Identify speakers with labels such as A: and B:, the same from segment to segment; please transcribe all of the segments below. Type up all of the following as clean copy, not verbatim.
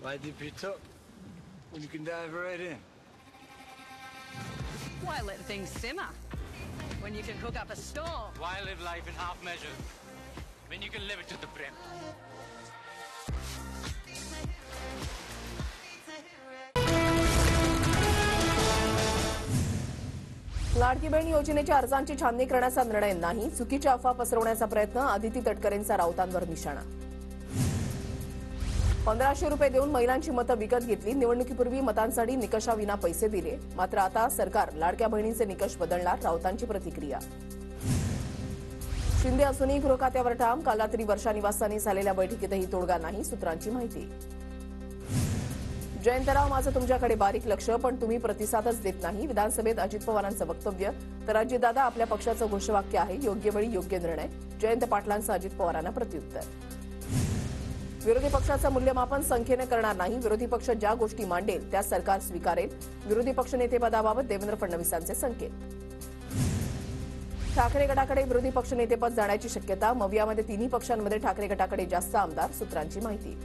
A: Why dip it up when you can dive right in?
B: Why let things simmer when you can cook up a storm?
C: Why live life in half measures when you can live it to the brim?
D: Ladki Bahin योजनेच्या अर्जांची छाननी करण्याचा निर्णय नाही, चुकीच्या अफवा पसरवण्याचा प्रयत्न, आदिती तटकरेंचा राऊतांवर निशाणा. 1500 रुपये देऊन महिलांची मतं विकत घेतली, निवडणुकीपूर्वी मतांसाठी निकषाविना पैसे दिले, मात्र आता सरकार लाडक्या बहिणींचे निकष बदलणार, राऊतांची प्रतिक्रिया. शिंदे असूनही गृहखात्यावर ठाम, काल रात्री वर्षा निवासस्थानी झालेल्या बैठकीतही तोडगा नाही, सूत्रांची माहिती. जयंतराव, माझं तुमच्याकडे बारीक लक्ष, पण तुम्ही प्रतिसादच देत नाही, विधानसभेत अजित पवारांचं वक्तव्य. तर अजितदादा, आपल्या पक्षाचं घोषवाक्य आहे, योग्य वेळी योग्य निर्णय. जयंत पाटलांचं अजित पवारांना प्रत्युत्तर. विरोधी पक्षाचं मूल्यमापन संख्येने करणार नाही, विरोधी पक्ष ज्या गोष्टी मांडेल त्या सरकार स्वीकारेल, विरोधी पक्षनेतेपदाबाबत देवेंद्र फडणवीसांचे संकेत. ठाकरे गटाकडे विरोधी पक्षनेतेपद जाण्याची शक्यता, मवियामध्ये तिन्ही पक्षांमध्ये ठाकरे गटाकडे जास्त आमदार, सूत्रांची माहिती.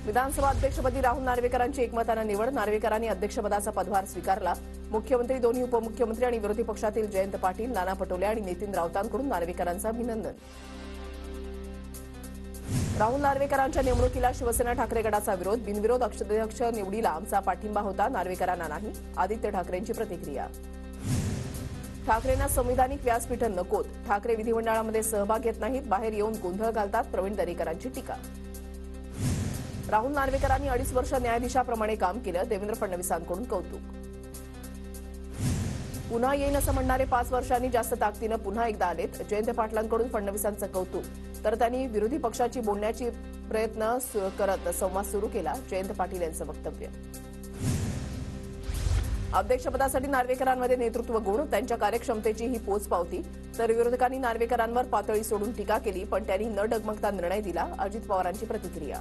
D: विधानसभा अध्यक्षपदी राहुल नार्वेकरांची एकमतानं निवड, नार्वेकरांनी अध्यक्षपदाचा पदभार स्वीकारला. मुख्यमंत्री, दोन्ही उपमुख्यमंत्री आणि विरोधी पक्षातील जयंत पाटील, नाना पटोले आणि नितीन राऊतांकडून नार्वेकरांचं अभिनंदन. राहुल नार्वेकरांच्या नेमणुकीला शिवसेना ठाकरे गटाचा विरोध, बिनविरोध अध्यक्ष निवडीला आमचा पाठिंबा होता, नार्वेकरांना नाही, आदित्य ठाकरेंची प्रतिक्रिया. ठाकरेंना संविधानिक व्यासपीठ नकोत, ठाकरे विधिमंडळामध्ये सहभाग घेत नाहीत, बाहेर येऊन गोंधळ घालतात, प्रवीण दरेकरांची टीका. राहुल नार्वेकरांनी 2.5 वर्ष न्यायाधीशाप्रमाणे काम केलं, देवेंद्र फडणवीसांकडून कौतुक. पुन्हा येईन असं म्हणणारे 5 वर्षांनी जास्त ताकदीनं पुन्हा एकदा आलेत, जयंत पाटलांकडून फडणवीसांचं कौतुक. तर त्यांनी विरोधी पक्षाची बोलण्याची प्रयत्न करत संवाद सुरू केला, जयंत पाटील यांचं वक्तव्य. अध्यक्षपदासाठी नार्वेकरांमध्ये नेतृत्व गुण, त्यांच्या कार्यक्षमतेची ही पोचपावती. तर विरोधकांनी नार्वेकरांवर पातळी सोडून टीका केली, पण त्यांनी न डगमगता निर्णय दिला, अजित पवारांची प्रतिक्रिया.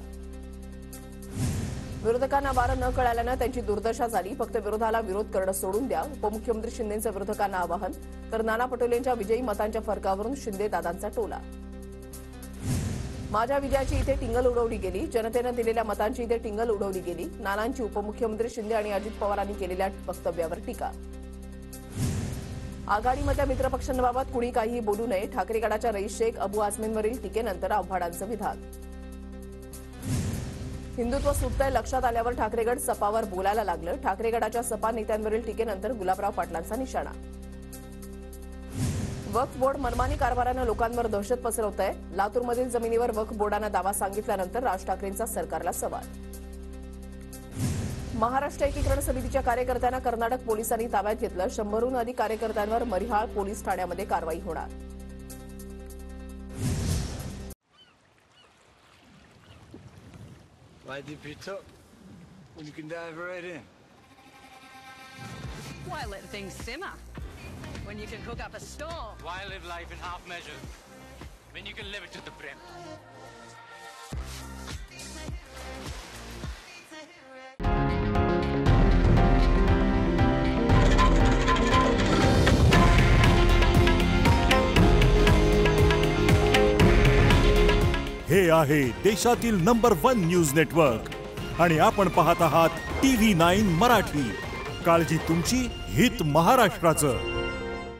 D: विरोधकांना वारं न कळाल्यानं त्यांची दुर्दशा झाली, फक्त विरोधाला विरोध करणं सोडून द्या, उपमुख्यमंत्री शिंदेंचं विरोधकांना आवाहन. तर नाना पटोलेंच्या विजयी मतांच्या फरकावरून शिंदे दादांचा टोला. माझ्या विजयाची इथे टिंगल उडवली गेली, जनतेनं दिलेल्या मतांची इथे टिंगल उडवली गेली, नानांची उपमुख्यमंत्री शिंदे आणि अजित पवारांनी केलेल्या वक्तव्यावर टीका. आघाडीमधल्या मित्रपक्षांबाबत कुणी काहीही बोलू नये, ठाकरे गटाच्या रईस शेख, अबू आझमींवरील टीकेनंतर आव्हाडांचं विधान. हिंदुत्व सुटतंय लक्षात आल्यावर ठाकरे गट सपावर बोलायला लागलं, ठाकरे गटाच्या सपा नेत्यांवरील टीकेनंतर गुलाबराव पाटलांचा निशाणा. वक्फ बोर्ड मनमानी कारभारानं लोकांवर दहशत पसरवत आहे, लातूरमधील जमिनीवर वक्फ बोर्डानं दावा सांगितल्यानंतर राज ठाकरेंचा सरकारला सवाल. महाराष्ट्र एकीकरण समितीच्या कार्यकर्त्यांना कर्नाटक पोलिसांनी ताब्यात घेतलं, 100हून अधिक कार्यकर्त्यांवर मरिहाळ पोलीस ठाण्यामध्ये कारवाई होणार.
A: Why dip it up when you can dive right in?
B: Why let things simmer when you can cook up a storm?
C: Why live life in half measures when you can live it to the brim?
E: हे आहे देशातील number 1 news network आणि आपण पाहत आहात TV9 Marathi. काळजी तुमची, हित महाराष्ट्राचं.